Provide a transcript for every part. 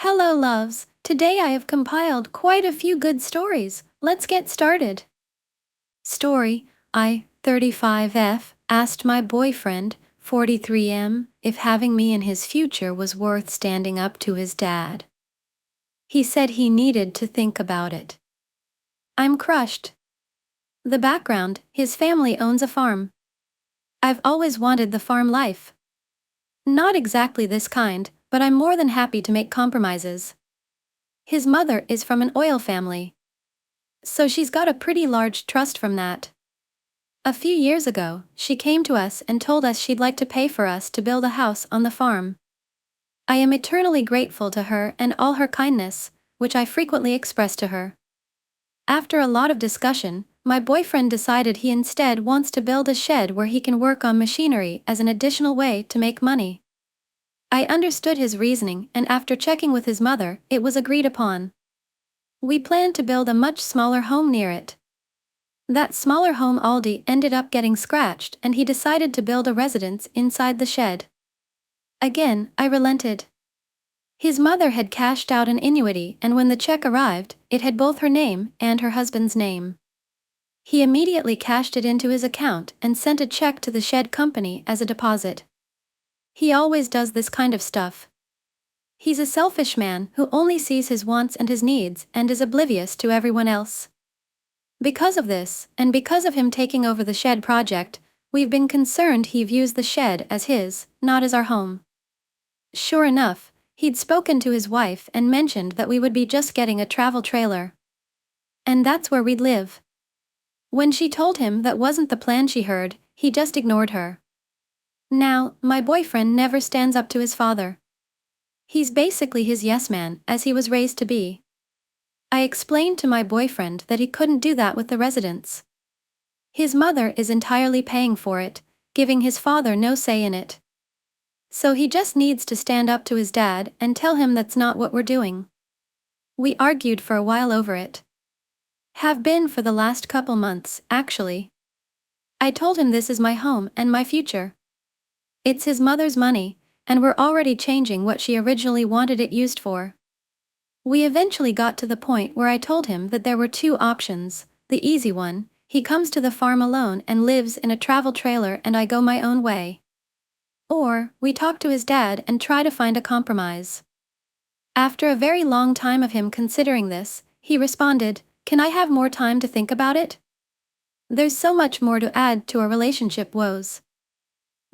Hello, loves. Today I have compiled quite a few good stories. Let's get started. Story I, 35F, asked my boyfriend, 43M, if having me in his future was worth standing up to his dad. He said he needed to think about it. I'm crushed. The background: his family owns a farm. I've always wanted the farm life. Not exactly this kind, but I'm more than happy to make compromises. His mother is from an oil family, so she's got a pretty large trust from that. A few years ago, she came to us and told us she'd like to pay for us to build a house on the farm. I am eternally grateful to her and all her kindness, which I frequently express to her. After a lot of discussion, my boyfriend decided he instead wants to build a shed where he can work on machinery as an additional way to make money. I understood his reasoning, and after checking with his mother, it was agreed upon. We planned to build a much smaller home near it. That smaller home Aldi ended up getting scratched, and he decided to build a residence inside the shed. Again, I relented. His mother had cashed out an annuity, and when the check arrived, it had both her name and her husband's name. He immediately cashed it into his account and sent a check to the shed company as a deposit. He always does this kind of stuff. He's a selfish man who only sees his wants and his needs and is oblivious to everyone else. Because of this, and because of him taking over the shed project, we've been concerned he views the shed as his, not as our home. Sure enough, he'd spoken to his wife and mentioned that we would be just getting a travel trailer. And that's where we'd live. When she told him that wasn't the plan she heard, he just ignored her. Now, my boyfriend never stands up to his father. He's basically his yes man, as he was raised to be. I explained to my boyfriend that he couldn't do that with the residence. His mother is entirely paying for it, giving his father no say in it. So he just needs to stand up to his dad and tell him that's not what we're doing. We argued for a while over it. Have been for the last couple months, actually. I told him this is my home and my future. It's his mother's money, and we're already changing what she originally wanted it used for. We eventually got to the point where I told him that there were two options. The easy one: he comes to the farm alone and lives in a travel trailer and I go my own way. Or, we talk to his dad and try to find a compromise. After a very long time of him considering this, he responded, "Can I have more time to think about it? There's so much more to add to our relationship woes.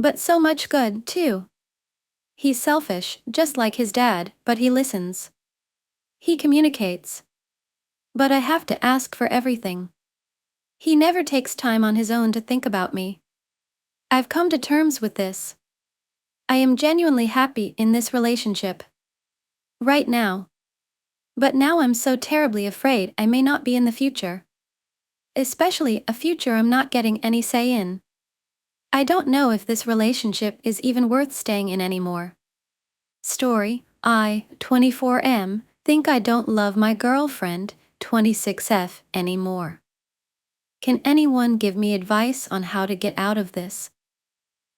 But so much good, too." He's selfish, just like his dad, but he listens. He communicates. But I have to ask for everything. He never takes time on his own to think about me. I've come to terms with this. I am genuinely happy in this relationship. Right now. But now I'm so terribly afraid I may not be in the future. Especially a future I'm not getting any say in. I don't know if this relationship is even worth staying in anymore. Story I, 24M, think I don't love my girlfriend, 26F, anymore. Can anyone give me advice on how to get out of this?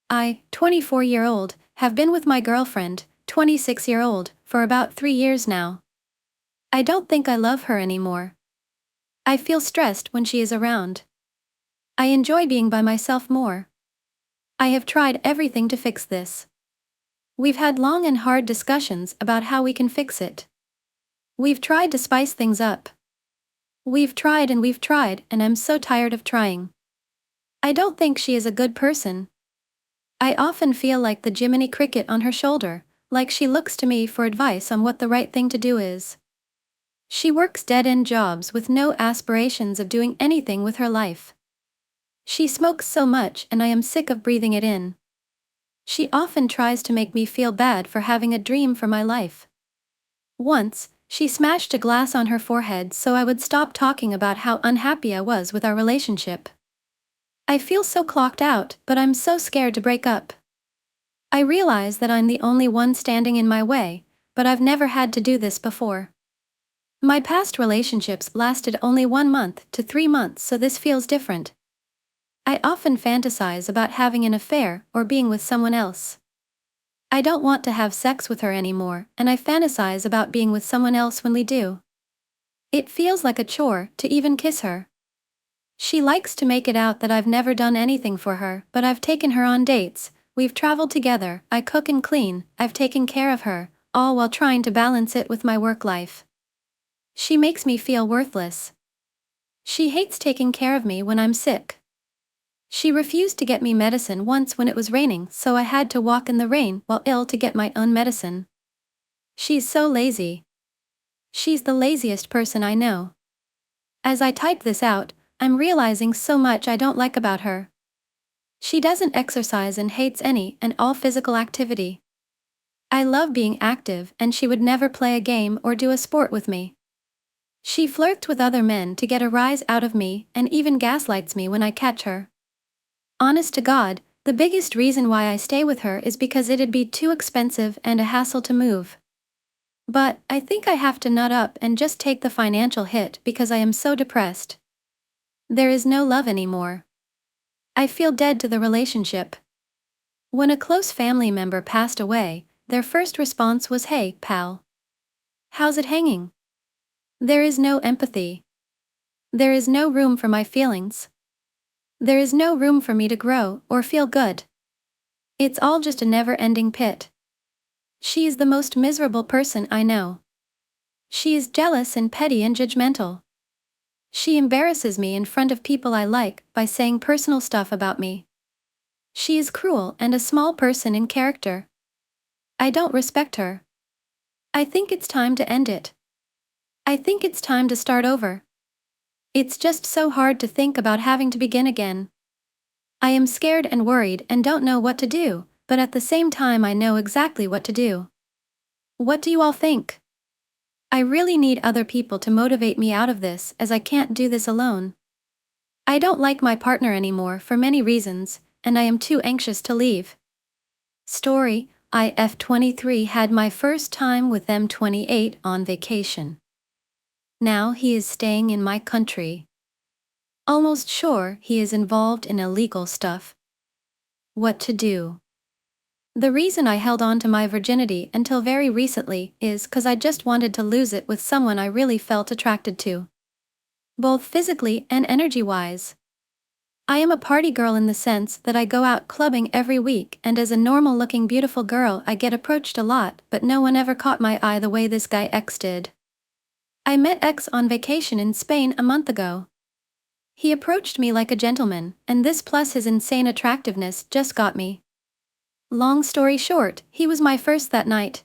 I, 24-year-old, have been with my girlfriend, 26-year-old, for about 3 years now. I don't think I love her anymore. I feel stressed when she is around. I enjoy being by myself more. I have tried everything to fix this. We've had long and hard discussions about how we can fix it. We've tried to spice things up. We've tried, and I'm so tired of trying. I don't think she is a good person. I often feel like the Jiminy Cricket on her shoulder, like she looks to me for advice on what the right thing to do is. She works dead-end jobs with no aspirations of doing anything with her life. She smokes so much and I am sick of breathing it in. She often tries to make me feel bad for having a dream for my life. Once, she smashed a glass on her forehead so I would stop talking about how unhappy I was with our relationship. I feel so clocked out, but I'm so scared to break up. I realize that I'm the only one standing in my way, but I've never had to do this before. My past relationships lasted only 1 month to 3 months, so this feels different. I often fantasize about having an affair or being with someone else. I don't want to have sex with her anymore, and I fantasize about being with someone else when we do. It feels like a chore to even kiss her. She likes to make it out that I've never done anything for her, but I've taken her on dates, we've traveled together, I cook and clean, I've taken care of her, all while trying to balance it with my work life. She makes me feel worthless. She hates taking care of me when I'm sick. She refused to get me medicine once when it was raining, so I had to walk in the rain while ill to get my own medicine. She's so lazy. She's the laziest person I know. As I type this out, I'm realizing so much I don't like about her. She doesn't exercise and hates any and all physical activity. I love being active, and she would never play a game or do a sport with me. She flirts with other men to get a rise out of me and even gaslights me when I catch her. Honest to God, the biggest reason why I stay with her is because it'd be too expensive and a hassle to move. But I think I have to nut up and just take the financial hit because I am so depressed. There is no love anymore. I feel dead to the relationship. When a close family member passed away, their first response was, "Hey, pal. How's it hanging?" There is no empathy. There is no room for my feelings. There is no room for me to grow or feel good. It's all just a never-ending pit. She is the most miserable person I know. She is jealous and petty and judgmental. She embarrasses me in front of people I like by saying personal stuff about me. She is cruel and a small person in character. I don't respect her. I think it's time to end it. I think it's time to start over. It's just so hard to think about having to begin again. I am scared and worried and don't know what to do, but at the same time I know exactly what to do. What do you all think? I really need other people to motivate me out of this, as I can't do this alone. I don't like my partner anymore for many reasons, and I am too anxious to leave. Story: I F 23 had my first time with M 28 on vacation. Now he is staying in my country. Almost sure he is involved in illegal stuff. What to do? The reason I held on to my virginity until very recently is 'cause I just wanted to lose it with someone I really felt attracted to. Both physically and energy-wise. I am a party girl in the sense that I go out clubbing every week, and as a normal-looking beautiful girl I get approached a lot, but no one ever caught my eye the way this guy X did. I met X on vacation in Spain a month ago. He approached me like a gentleman, and this plus his insane attractiveness just got me. Long story short, he was my first that night.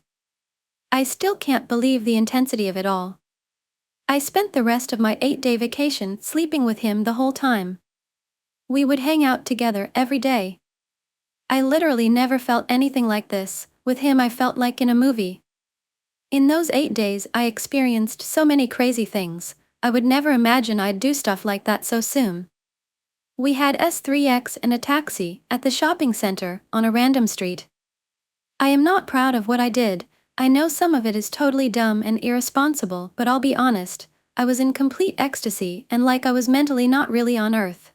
I still can't believe the intensity of it all. I spent the rest of my 8-day vacation sleeping with him the whole time. We would hang out together every day. I literally never felt anything like this. With him I felt like in a movie. In those 8 days I experienced so many crazy things. I would never imagine I'd do stuff like that so soon. We had S3X and a taxi at the shopping center on a random street. I am not proud of what I did. I know some of it is totally dumb and irresponsible, but I'll be honest, I was in complete ecstasy and like I was mentally not really on Earth.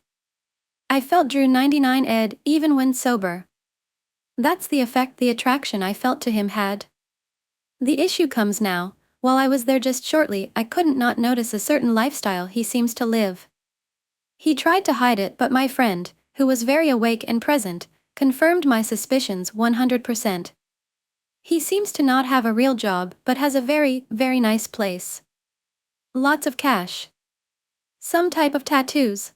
I felt Drew 99 ed even when sober. That's the effect the attraction I felt to him had. The issue comes now. While I was there just shortly, I couldn't not notice a certain lifestyle he seems to live. He tried to hide it, but my friend, who was very awake and present, confirmed my suspicions 100%. He seems to not have a real job, but has a very, very nice place. Lots of cash. Some type of tattoos.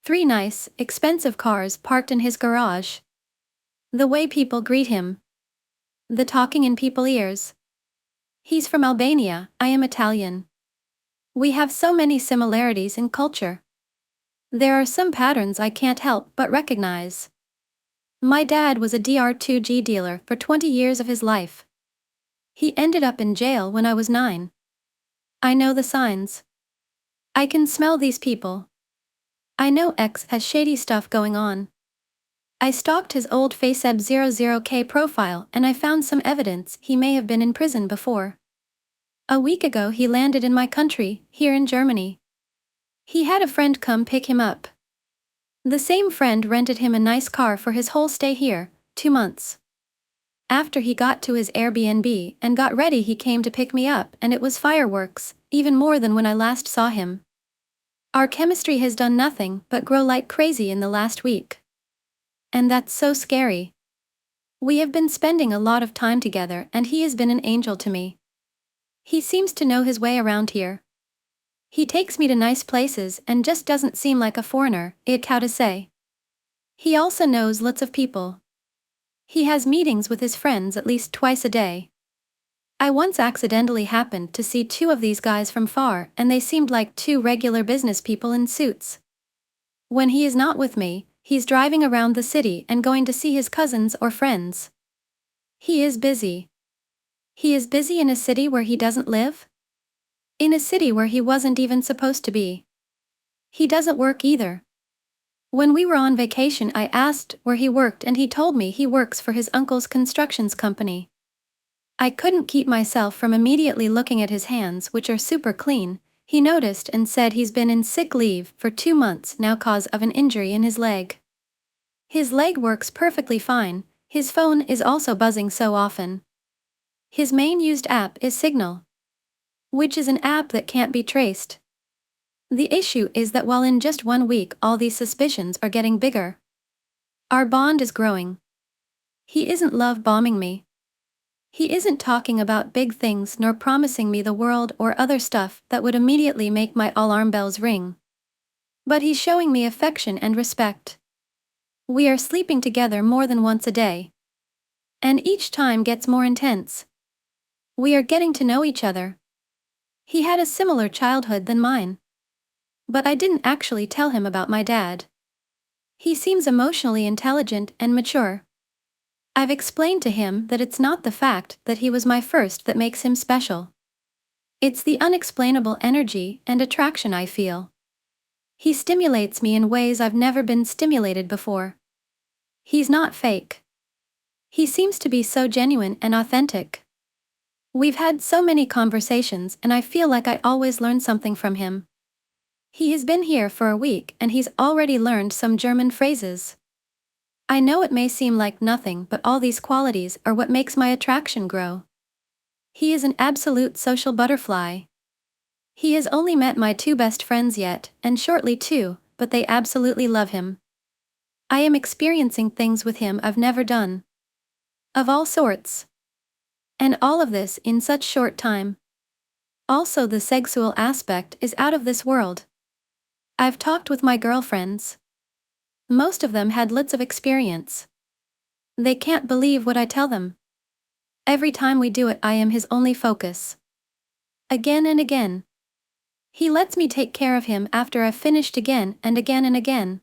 3 nice, expensive cars parked in his garage. The way people greet him. The talking in people's ears. He's from Albania, I am Italian. We have so many similarities in culture. There are some patterns I can't help but recognize. My dad was a DR2G dealer for 20 years of his life. He ended up in jail when I was 9. I know the signs. I can smell these people. I know X has shady stuff going on. I stalked his old FaceApp 00K profile and I found some evidence he may have been in prison before. A week ago he landed in my country, here in Germany. He had a friend come pick him up. The same friend rented him a nice car for his whole stay here, 2 months. After he got to his Airbnb and got ready, he came to pick me up, and it was fireworks, even more than when I last saw him. Our chemistry has done nothing but grow like crazy in the last week. And that's so scary. We have been spending a lot of time together, and he has been an angel to me. He seems to know his way around here. He takes me to nice places and just doesn't seem like a foreigner, how to say. He also knows lots of people. He has meetings with his friends at least twice a day. I once accidentally happened to see two of these guys from far, and they seemed like two regular business people in suits. When he is not with me, he's driving around the city and going to see his cousins or friends. He is busy. He is busy in a city where he doesn't live? In a city where he wasn't even supposed to be. He doesn't work either. When we were on vacation, I asked where he worked, and he told me he works for his uncle's constructions company. I couldn't keep myself from immediately looking at his hands, which are super clean. He noticed and said he's been in sick leave for 2 months now cause of an injury in his leg. His leg works perfectly fine, his phone is also buzzing so often. His main used app is Signal, which is an app that can't be traced. The issue is that while in just 1 week all these suspicions are getting bigger. Our bond is growing. He isn't love bombing me. He isn't talking about big things nor promising me the world or other stuff that would immediately make my alarm bells ring. But he's showing me affection and respect. We are sleeping together more than once a day. And each time gets more intense. We are getting to know each other. He had a similar childhood than mine. But I didn't actually tell him about my dad. He seems emotionally intelligent and mature. I've explained to him that it's not the fact that he was my first that makes him special. It's the unexplainable energy and attraction I feel. He stimulates me in ways I've never been stimulated before. He's not fake. He seems to be so genuine and authentic. We've had so many conversations, and I feel like I always learn something from him. He has been here for a week and he's already learned some German phrases. I know it may seem like nothing, but all these qualities are what makes my attraction grow. He is an absolute social butterfly. He has only met my 2 best friends yet, and shortly too, but they absolutely love him. I am experiencing things with him I've never done. Of all sorts. And all of this in such short time. Also, the sexual aspect is out of this world. I've talked with my girlfriends. Most of them had lots of experience. They can't believe what I tell them. Every time we do it, I am his only focus. Again and again. He lets me take care of him after I've finished again and again and again.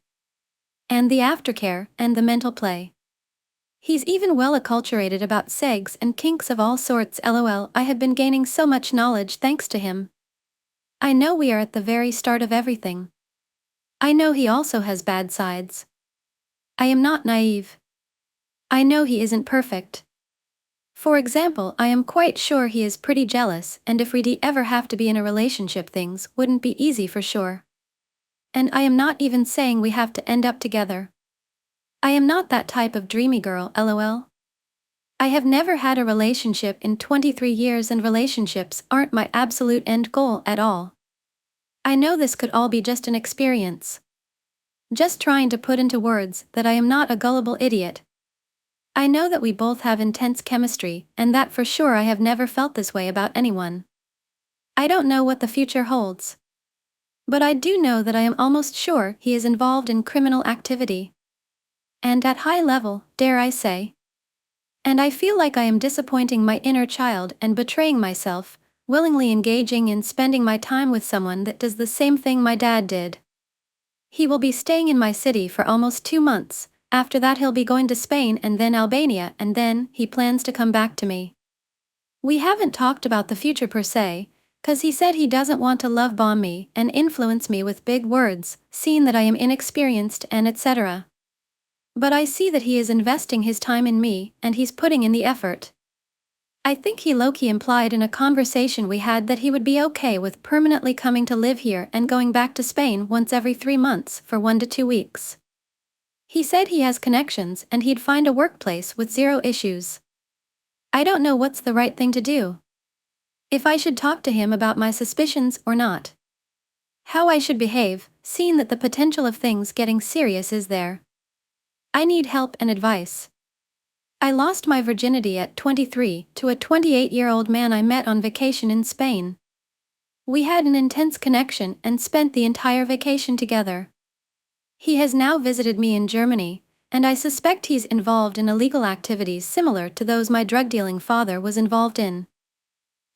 And the aftercare and the mental play. He's even well acculturated about segs and kinks of all sorts. LOL, I have been gaining so much knowledge thanks to him. I know we are at the very start of everything. I know he also has bad sides. I am not naive. I know he isn't perfect. For example, I am quite sure he is pretty jealous, and if we'd ever have to be in a relationship, things wouldn't be easy for sure. And I am not even saying we have to end up together. I am not that type of dreamy girl, LOL. I have never had a relationship in 23 years, and relationships aren't my absolute end goal at all. I know this could all be just an experience. Just trying to put into words that I am not a gullible idiot. I know that we both have intense chemistry, and that for sure I have never felt this way about anyone. I don't know what the future holds. But I do know that I am almost sure he is involved in criminal activity. And at high level, dare I say. And I feel like I am disappointing my inner child and betraying myself, willingly engaging in spending my time with someone that does the same thing my dad did. He will be staying in my city for almost 2 months, after that he'll be going to Spain and then Albania, and then he plans to come back to me. We haven't talked about the future per se, 'cause he said he doesn't want to love bomb me and influence me with big words, seeing that I am inexperienced and etc. But I see that he is investing his time in me, and he's putting in the effort. I think he low-key implied in a conversation we had that he would be okay with permanently coming to live here and going back to Spain once every 3 months for 1 to 2 weeks. He said he has connections and he'd find a workplace with 0 issues. I don't know what's the right thing to do. If I should talk to him about my suspicions or not. How I should behave, seeing that the potential of things getting serious is there. I need help and advice. I lost my virginity at 23 to a 28-year-old man I met on vacation in Spain. We had an intense connection and spent the entire vacation together. He has now visited me in Germany, and I suspect he's involved in illegal activities similar to those my drug-dealing father was involved in.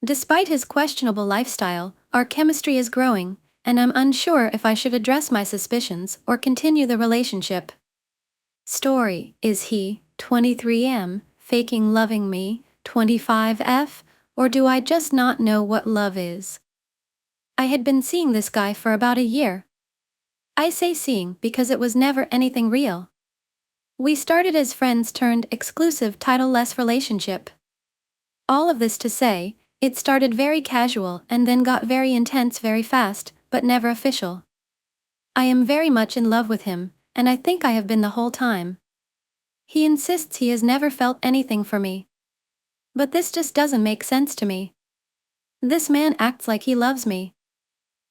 Despite his questionable lifestyle, our chemistry is growing, and I'm unsure if I should address my suspicions or continue the relationship. Story: is he, 23M, faking loving me, 25F, or do I just not know what love is? I had been seeing this guy for about a year. I say seeing because it was never anything real. We started as friends turned exclusive title-less relationship. All of this to say, it started very casual and then got very intense very fast, but never official. I am very much in love with him, and I think I have been the whole time. He insists he has never felt anything for me. But this just doesn't make sense to me. This man acts like he loves me.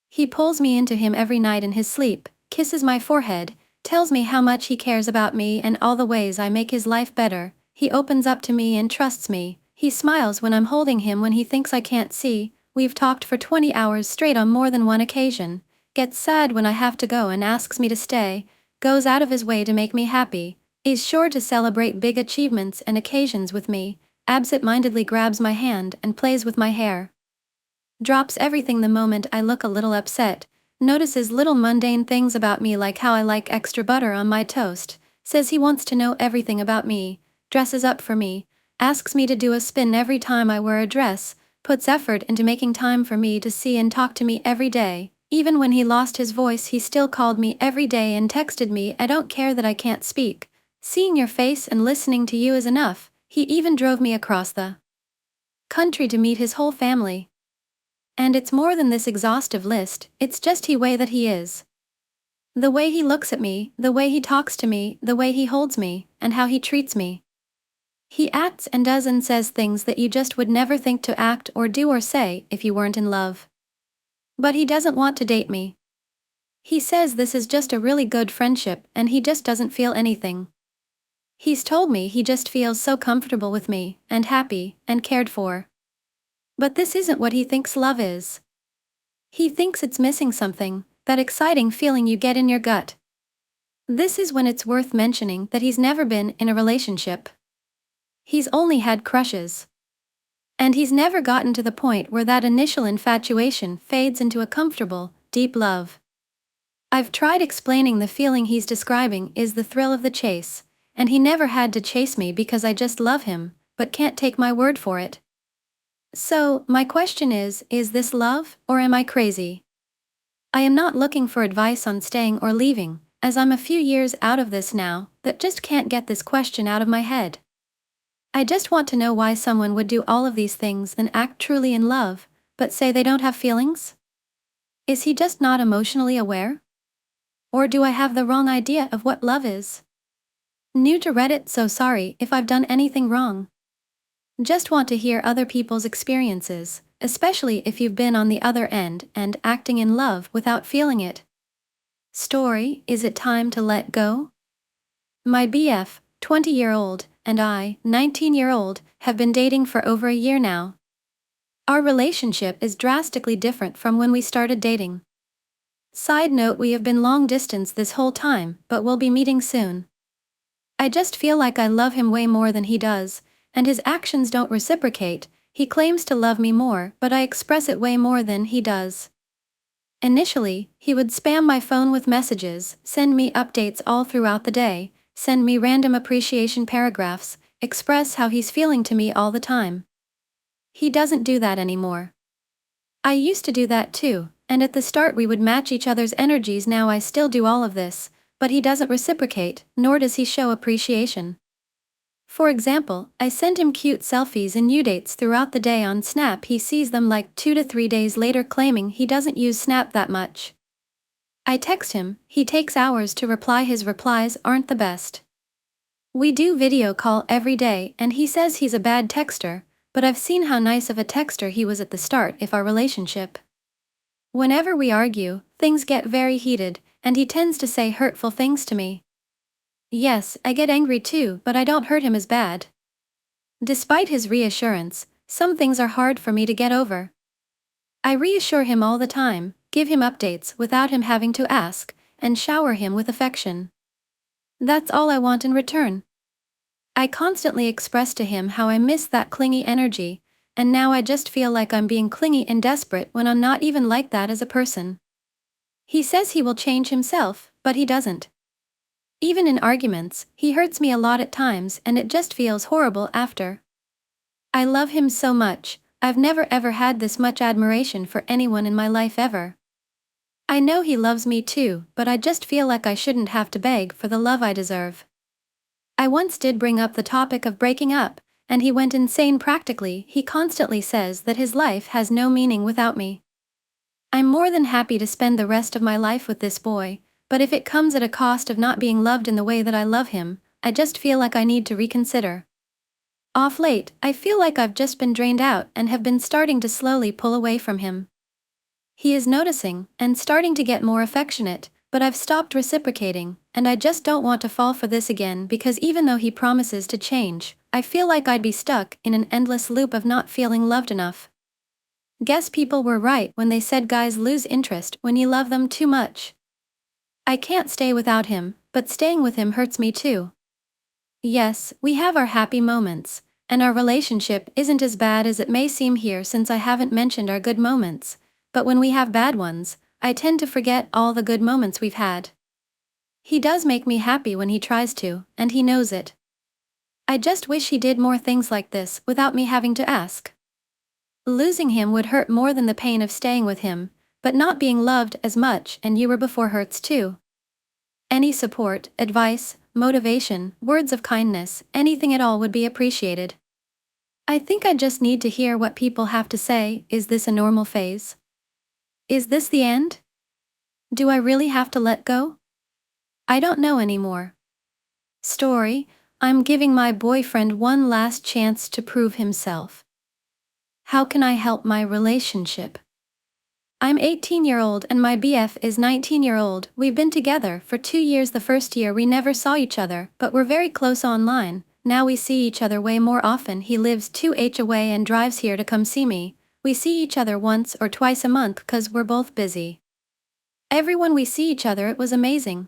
He pulls me into him every night in his sleep, kisses my forehead, tells me how much he cares about me and all the ways I make his life better. He opens up to me and trusts me. He smiles when I'm holding him when he thinks I can't see. We've talked for 20 hours straight on more than one occasion. Gets sad when I have to go and asks me to stay. Goes out of his way to make me happy. Is sure to celebrate big achievements and occasions with me. Absent-mindedly grabs my hand and plays with my hair. Drops everything the moment I look a little upset. Notices little mundane things about me like how I like extra butter on my toast. Says he wants to know everything about me. Dresses up for me. Asks me to do a spin every time I wear a dress. Puts effort into making time for me to see and talk to me every day. Even when he lost his voice he still called me every day and texted me. I don't care that I can't speak. Seeing your face and listening to you is enough. He even drove me across the country to meet his whole family. And it's more than this exhaustive list, it's just the way that he is. The way he looks at me, the way he talks to me, the way he holds me, and how he treats me. He acts and does and says things that you just would never think to act or do or say if you weren't in love. But he doesn't want to date me. He says this is just a really good friendship and he just doesn't feel anything. He's told me he just feels so comfortable with me, and happy, and cared for. But this isn't what he thinks love is. He thinks it's missing something, that exciting feeling you get in your gut. This is when it's worth mentioning that he's never been in a relationship. He's only had crushes. And he's never gotten to the point where that initial infatuation fades into a comfortable, deep love. I've tried explaining the feeling he's describing is the thrill of the chase, and he never had to chase me because I just love him, but can't take my word for it. So, my question is this love, or am I crazy? I am not looking for advice on staying or leaving, as I'm a few years out of this now, that just can't get this question out of my head. I just want to know why someone would do all of these things and act truly in love, but say they don't have feelings? Is he just not emotionally aware? Or do I have the wrong idea of what love is? New to Reddit, so sorry if I've done anything wrong. Just want to hear other people's experiences, especially if you've been on the other end and acting in love without feeling it. Story: is it time to let go? My BF, 20-year-old, and I, 19-year-old, have been dating for over a year now. Our relationship is drastically different from when we started dating. Side note: we have been long distance this whole time, but we'll be meeting soon. I just feel like I love him way more than he does, and his actions don't reciprocate. He claims to love me more, but I express it way more than he does. Initially, he would spam my phone with messages, send me updates all throughout the day, send me random appreciation paragraphs, express how he's feeling to me all the time. He doesn't do that anymore. I used to do that too, and at the start we would match each other's energies. Now I still do all of this, but he doesn't reciprocate, nor does he show appreciation. For example, I send him cute selfies and new dates throughout the day on Snap. He sees them like 2 to 3 days later, claiming he doesn't use Snap that much. I text him, he takes hours to reply. His replies aren't the best. We do video call every day and he says he's a bad texter, but I've seen how nice of a texter he was at the start of our relationship. Whenever we argue, things get very heated, and he tends to say hurtful things to me. Yes, I get angry too, but I don't hurt him as bad. Despite his reassurance, some things are hard for me to get over. I reassure him all the time, give him updates without him having to ask, and shower him with affection. That's all I want in return. I constantly express to him how I miss that clingy energy, and now I just feel like I'm being clingy and desperate when I'm not even like that as a person. He says he will change himself, but he doesn't. Even in arguments, he hurts me a lot at times and it just feels horrible after. I love him so much, I've never ever had this much admiration for anyone in my life ever. I know he loves me too, but I just feel like I shouldn't have to beg for the love I deserve. I once did bring up the topic of breaking up, and he went insane practically. He constantly says that his life has no meaning without me. I'm more than happy to spend the rest of my life with this boy, but if it comes at a cost of not being loved in the way that I love him, I just feel like I need to reconsider. Off late, I feel like I've just been drained out and have been starting to slowly pull away from him. He is noticing and starting to get more affectionate, but I've stopped reciprocating, and I just don't want to fall for this again because even though he promises to change, I feel like I'd be stuck in an endless loop of not feeling loved enough. Guess people were right when they said guys lose interest when you love them too much. I can't stay without him, but staying with him hurts me too. Yes, we have our happy moments, and our relationship isn't as bad as it may seem here since I haven't mentioned our good moments, but when we have bad ones, I tend to forget all the good moments we've had. He does make me happy when he tries to, and he knows it. I just wish he did more things like this without me having to ask. Losing him would hurt more than the pain of staying with him, but not being loved as much and you were before hurts too. Any support, advice, motivation, words of kindness, anything at all would be appreciated. I think I just need to hear what people have to say. Is this a normal phase? Is this the end? Do I really have to let go? I don't know anymore. Story: I'm giving my boyfriend one last chance to prove himself. How can I help my relationship? I'm 18-year-old and my BF is 19-year-old. We've been together for 2 years. The first year we never saw each other, but we're very close online. Now we see each other way more often. He lives 2h away and drives here to come see me. We see each other once or twice a month cause we're both busy. Everyone we see each other, it was amazing.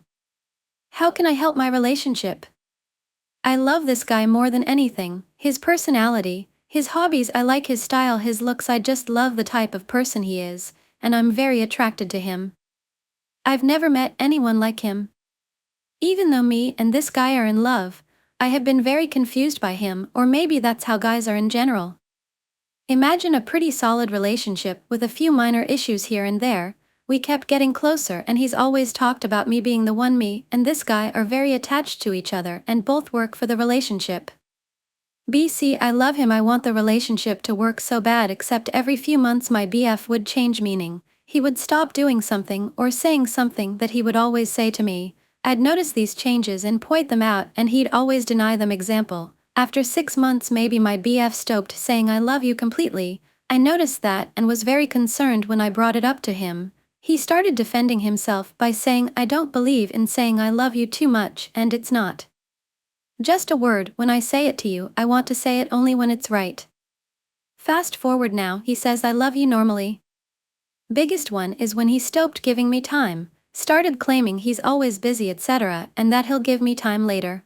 How can I help my relationship? I love this guy more than anything, his personality, his hobbies. I like his style, his looks. I just love the type of person he is, and I'm very attracted to him. I've never met anyone like him. Even though me and this guy are in love, I have been very confused by him, or maybe that's how guys are in general. Imagine a pretty solid relationship with a few minor issues here and there. We kept getting closer and he's always talked about me being the one. Me and this guy are very attached to each other and both work for the relationship. BC, I love him. I want the relationship to work so bad, except every few months my BF would change meaning. He would stop doing something or saying something that he would always say to me. I'd notice these changes and point them out and he'd always deny them. Example: after 6 months maybe my BF stopped saying I love you completely. I noticed that and was very concerned when I brought it up to him. He started defending himself by saying I don't believe in saying I love you too much and it's not just a word. When I say it to you, I want to say it only when it's right. Fast forward now, he says I love you normally. Biggest one is when he stopped giving me time, started claiming he's always busy etc. and that he'll give me time later.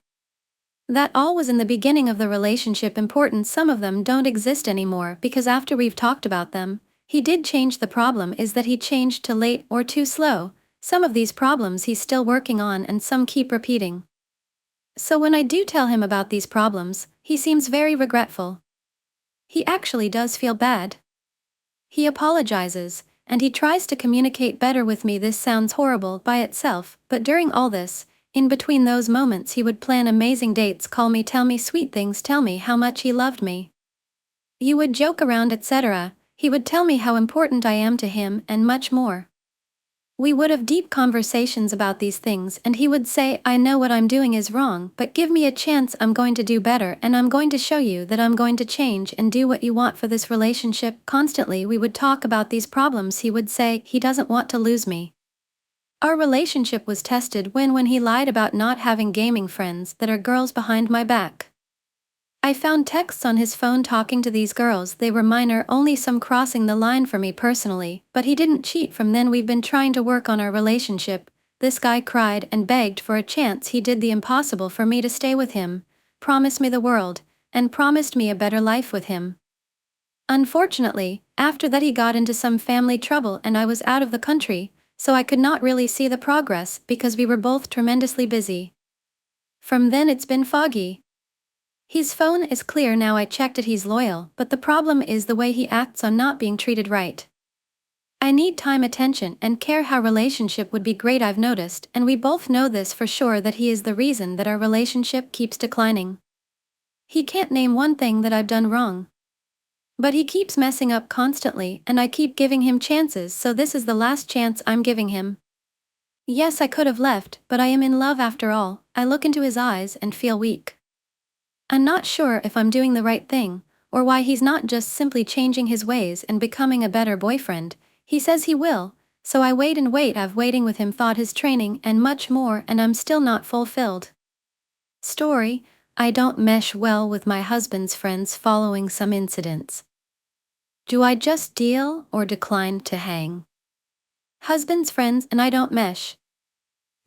That all was in the beginning of the relationship. Important, some of them don't exist anymore because after we've talked about them, he did change. The problem is that he changed to late or too slow. Some of these problems he's still working on and some keep repeating. So when I do tell him about these problems, he seems very regretful. He actually does feel bad. He apologizes, and he tries to communicate better with me. This sounds horrible by itself, but during all this, in between those moments he would plan amazing dates, call me, tell me sweet things, tell me how much he loved me. You would joke around etc. He would tell me how important I am to him and much more. We would have deep conversations about these things, and he would say, I know what I'm doing is wrong, but give me a chance, I'm going to do better, and I'm going to show you that I'm going to change and do what you want for this relationship. Constantly, we would talk about these problems. He would say, he doesn't want to lose me. Our relationship was tested when he lied about not having gaming friends that are girls behind my back. I found texts on his phone talking to these girls. They were minor, only some crossing the line for me personally, but he didn't cheat. From then we've been trying to work on our relationship. This guy cried and begged for a chance. He did the impossible for me to stay with him, promised me the world, and promised me a better life with him. Unfortunately, after that he got into some family trouble and I was out of the country, so I could not really see the progress because we were both tremendously busy. From then it's been foggy. His phone is clear now. I checked it, he's loyal, but the problem is the way he acts on not being treated right. I need time, attention, and care. How relationship would be great, I've noticed, and we both know this for sure, that he is the reason that our relationship keeps declining. He can't name one thing that I've done wrong. But he keeps messing up constantly, and I keep giving him chances, so this is the last chance I'm giving him. Yes, I could have left, but I am in love after all. I look into his eyes and feel weak. I'm not sure if I'm doing the right thing, or why he's not just simply changing his ways and becoming a better boyfriend. He says he will, so I wait and wait. I've waiting with him, thought his training, and much more, and I'm still not fulfilled. Story: I don't mesh well with my husband's friends following some incidents. Do I just deal or decline to hang? Husband's friends and I don't mesh.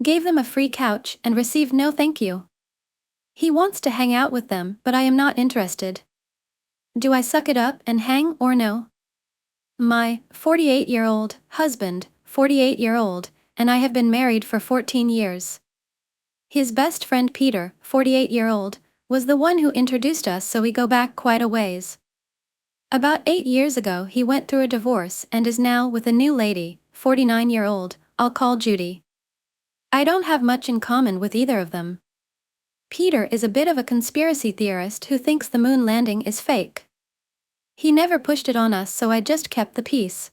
Gave them a free couch and received no thank you. He wants to hang out with them, but I am not interested. Do I suck it up and hang or no? My 48-year-old husband, 48-year-old, and I have been married for 14 years. His best friend Peter, 48-year-old, was the one who introduced us, so we go back quite a ways. About 8 years ago he went through a divorce and is now with a new lady, 49-year-old, I'll call Judy. I don't have much in common with either of them. Peter is a bit of a conspiracy theorist who thinks the moon landing is fake. He never pushed it on us, so I just kept the peace.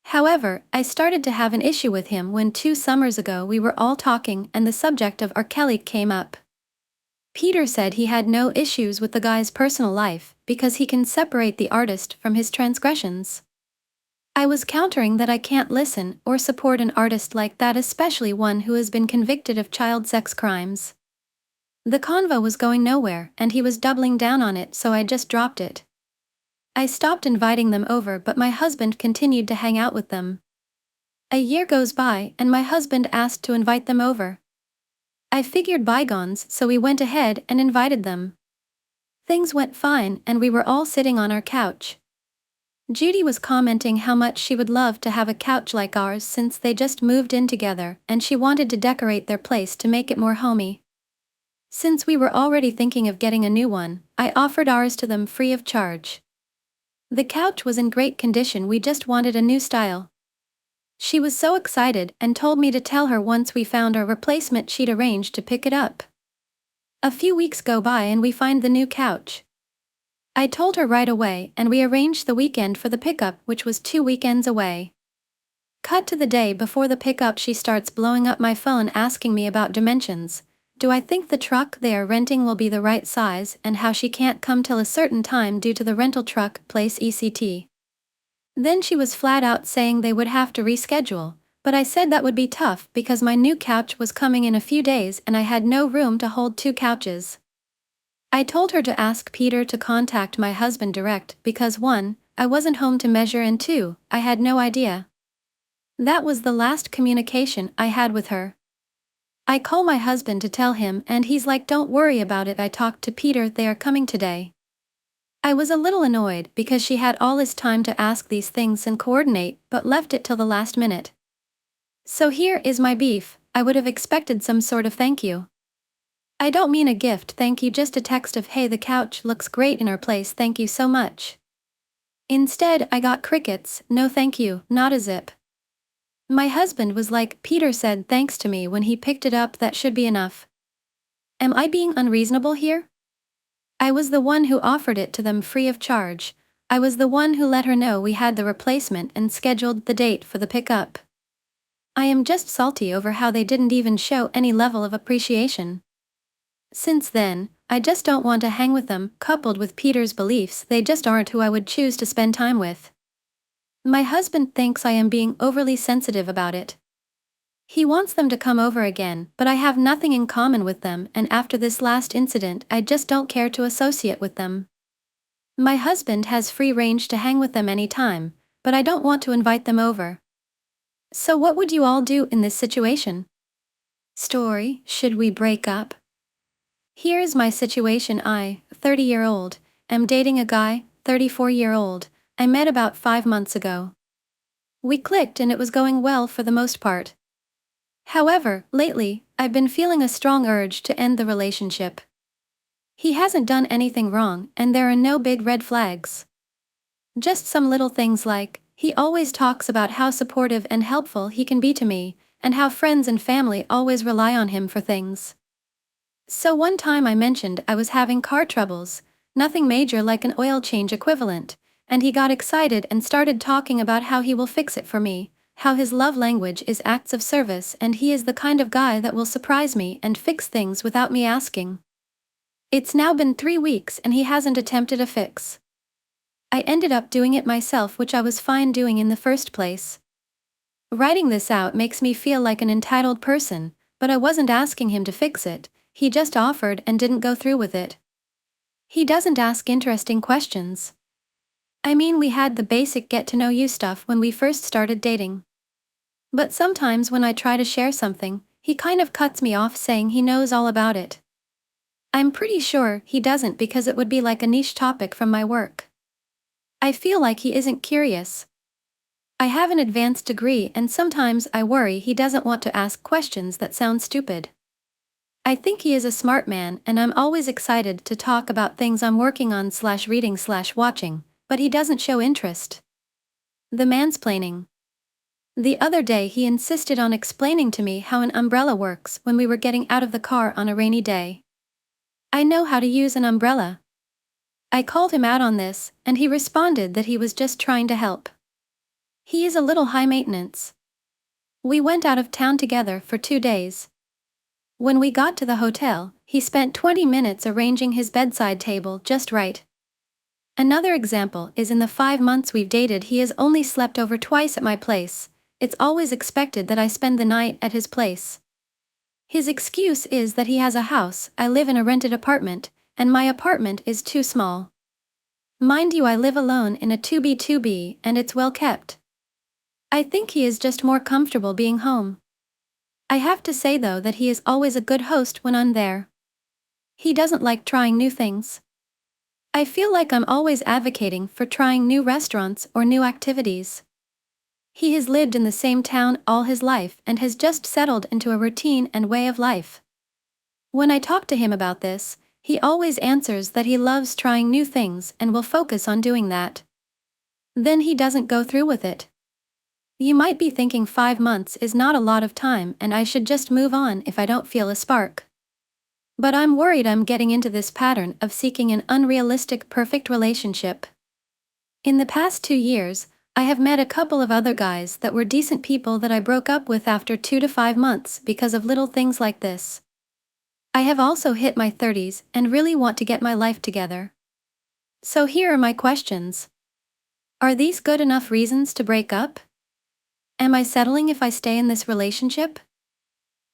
However, I started to have an issue with him when 2 summers ago we were all talking and the subject of R. Kelly came up. Peter said he had no issues with the guy's personal life because he can separate the artist from his transgressions. I was countering that I can't listen or support an artist like that, especially one who has been convicted of child sex crimes. The convo was going nowhere and he was doubling down on it, so I just dropped it. I stopped inviting them over, but my husband continued to hang out with them. A year goes by and my husband asked to invite them over. I figured bygones, so we went ahead and invited them. Things went fine and we were all sitting on our couch. Judy was commenting how much she would love to have a couch like ours since they just moved in together and she wanted to decorate their place to make it more homey. Since we were already thinking of getting a new one, I offered ours to them free of charge. The couch was in great condition, we just wanted a new style. She was so excited and told me to tell her once we found our replacement she'd arrange to pick it up. A few weeks go by and we find the new couch. I told her right away and we arranged the weekend for the pickup, which was 2 weekends away. Cut to the day before the pickup, she starts blowing up my phone asking me about dimensions. Do I think the truck they are renting will be the right size, and how she can't come till a certain time due to the rental truck place ECT. Then she was flat out saying they would have to reschedule, but I said that would be tough because my new couch was coming in a few days and I had no room to hold 2 couches. I told her to ask Peter to contact my husband direct because 1, I wasn't home to measure, and 2, I had no idea. That was the last communication I had with her. I call my husband to tell him and he's like, don't worry about it, I talked to Peter, they are coming today. I was a little annoyed because she had all this time to ask these things and coordinate, but left it till the last minute. So here is my beef: I would have expected some sort of thank you. I don't mean a gift thank you, just a text of hey, the couch looks great in our place, thank you so much. Instead I got crickets, no thank you, not a zip. My husband was like, Peter said thanks to me when he picked it up, that should be enough. Am I being unreasonable here? I was the one who offered it to them free of charge. I was the one who let her know we had the replacement and scheduled the date for the pickup. I am just salty over how they didn't even show any level of appreciation. Since then, I just don't want to hang with them, coupled with Peter's beliefs, they just aren't who I would choose to spend time with. My husband thinks I am being overly sensitive about it. He wants them to come over again, but I have nothing in common with them, and after this last incident, I just don't care to associate with them. My husband has free range to hang with them anytime, but I don't want to invite them over. So what would you all do in this situation? Story, should we break up? Here is my situation. I, 30-year-old, am dating a guy, 34-year-old, I met about 5 months ago. We clicked and it was going well for the most part. However, lately, I've been feeling a strong urge to end the relationship. He hasn't done anything wrong, and there are no big red flags. Just some little things like, he always talks about how supportive and helpful he can be to me, and how friends and family always rely on him for things. So one time I mentioned I was having car troubles, nothing major like an oil change equivalent, and he got excited and started talking about how he will fix it for me, how his love language is acts of service, and he is the kind of guy that will surprise me and fix things without me asking. It's now been 3 weeks and he hasn't attempted a fix. I ended up doing it myself, which I was fine doing in the first place. Writing this out makes me feel like an entitled person, but I wasn't asking him to fix it, he just offered and didn't go through with it. He doesn't ask interesting questions. I mean, we had the basic get-to-know-you stuff when we first started dating. But sometimes when I try to share something, he kind of cuts me off saying he knows all about it. I'm pretty sure he doesn't, because it would be like a niche topic from my work. I feel like he isn't curious. I have an advanced degree and sometimes I worry he doesn't want to ask questions that sound stupid. I think he is a smart man and I'm always excited to talk about things I'm working on / reading / watching, but he doesn't show interest. The mansplaining. The other day he insisted on explaining to me how an umbrella works when we were getting out of the car on a rainy day. I know how to use an umbrella. I called him out on this, and he responded that he was just trying to help. He is a little high maintenance. We went out of town together for 2 days. When we got to the hotel, he spent 20 minutes arranging his bedside table just right. Another example is in the 5 months we've dated, he has only slept over twice at my place. It's always expected that I spend the night at his place. His excuse is that he has a house, I live in a rented apartment, and my apartment is too small. Mind you, I live alone in a 2B2B and it's well kept. I think he is just more comfortable being home. I have to say though that he is always a good host when I'm there. He doesn't like trying new things. I feel like I'm always advocating for trying new restaurants or new activities. He has lived in the same town all his life and has just settled into a routine and way of life. When I talk to him about this, he always answers that he loves trying new things and will focus on doing that. Then he doesn't go through with it. You might be thinking 5 months is not a lot of time and I should just move on if I don't feel a spark. But I'm worried I'm getting into this pattern of seeking an unrealistic perfect relationship. In the past 2 years, I have met a couple of other guys that were decent people that I broke up with after 2 to 5 months because of little things like this. I have also hit my 30s and really want to get my life together. So here are my questions. Are these good enough reasons to break up? Am I settling if I stay in this relationship?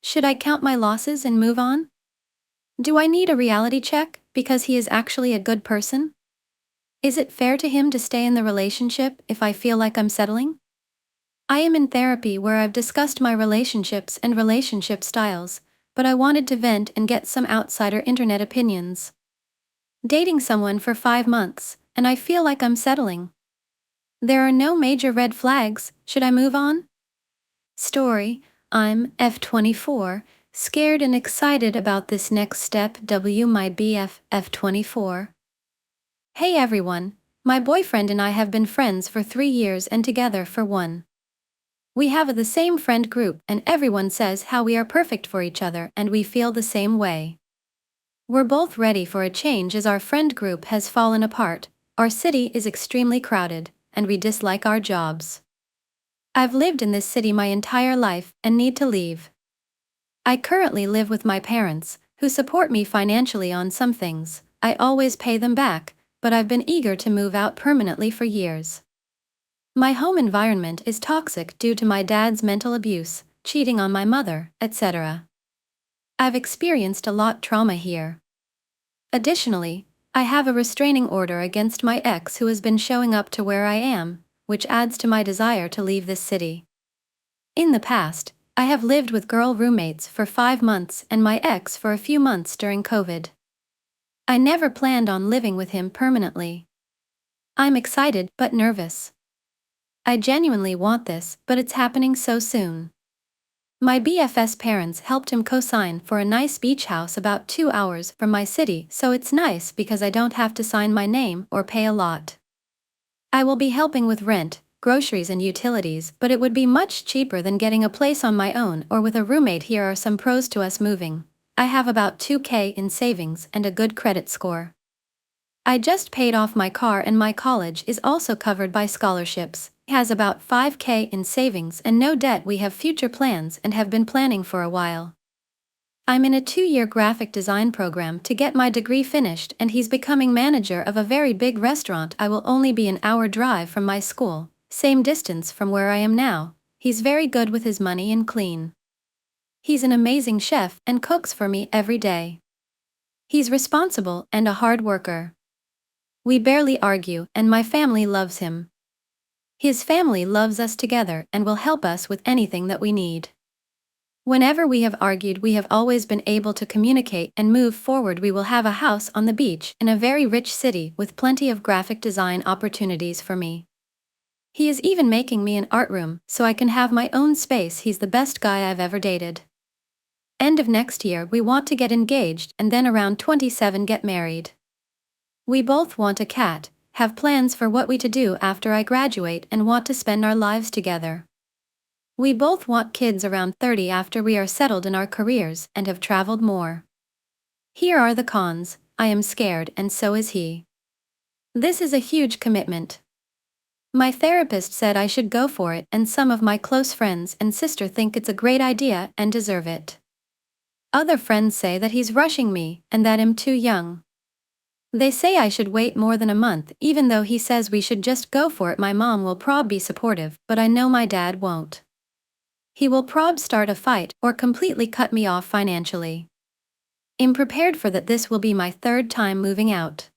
Should I count my losses and move on? Do I need a reality check because he is actually a good person? Is it fair to him to stay in the relationship if I feel like I'm settling? I am in therapy where I've discussed my relationships and relationship styles, but I wanted to vent and get some outsider internet opinions. Dating someone for 5 months, and I feel like I'm settling. There are no major red flags, should I move on? Story, I'm F24, scared and excited about this next step. My BF, F24. Hey everyone, my boyfriend and I have been friends for 3 years and together for 1. We have the same friend group and everyone says how we are perfect for each other and we feel the same way. We're both ready for a change as our friend group has fallen apart, our city is extremely crowded, and we dislike our jobs. I've lived in this city my entire life and need to leave. I currently live with my parents, who support me financially on some things. I always pay them back, but I've been eager to move out permanently for years. My home environment is toxic due to my dad's mental abuse, cheating on my mother, etc. I've experienced a lot trauma here. Additionally, I have a restraining order against my ex who has been showing up to where I am, which adds to my desire to leave this city. In the past, I have lived with girl roommates for 5 months and my ex for a few months during COVID. I never planned on living with him permanently. I'm excited but nervous. I genuinely want this, but it's happening so soon. My BF's parents helped him co-sign for a nice beach house about 2 hours from my city, so it's nice because I don't have to sign my name or pay a lot. I will be helping with rent, groceries and utilities, but it would be much cheaper than getting a place on my own or with a roommate. Here are some pros to us moving. I have about 2K in savings and a good credit score. I just paid off my car and my college is also covered by scholarships. Has about 5K in savings and no debt. We have future plans and have been planning for a while. I'm in a 2-year graphic design program to get my degree finished and he's becoming manager of a very big restaurant. I will only be an hour drive from my school, same distance from where I am now. He's very good with his money and clean. He's an amazing chef and cooks for me every day. He's responsible and a hard worker. We barely argue and my family loves him. His family loves us together and will help us with anything that we need. Whenever we have argued, we have always been able to communicate and move forward. We will have a house on the beach in a very rich city with plenty of graphic design opportunities for me. He is even making me an art room so I can have my own space. He's the best guy I've ever dated. End of next year we want to get engaged and then around 27 get married. We both want a cat, have plans for what we to do after I graduate and want to spend our lives together. We both want kids around 30 after we are settled in our careers and have traveled more. Here are the cons. I am scared and so is he. This is a huge commitment. My therapist said I should go for it and some of my close friends and sister think it's a great idea and deserve it. Other friends say that he's rushing me and that I'm too young. They say I should wait more than a month even though he says we should just go for it. My mom will prob be supportive, but I know my dad won't. He will prob start a fight or completely cut me off financially. I'm prepared for that. This will be my 3rd time moving out.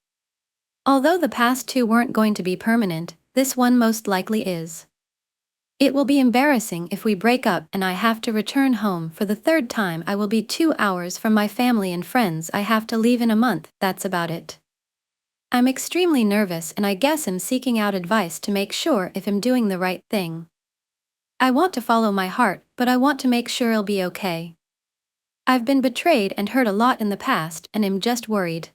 Although the past 2 weren't going to be permanent, this one most likely is. It will be embarrassing if we break up and I have to return home for the 3rd time. I will be 2 hours from my family and friends. I have to leave in a month. That's about it. I'm extremely nervous and I guess I'm seeking out advice to make sure if I'm doing the right thing. I want to follow my heart, but I want to make sure it'll be okay. I've been betrayed and hurt a lot in the past and I'm just worried.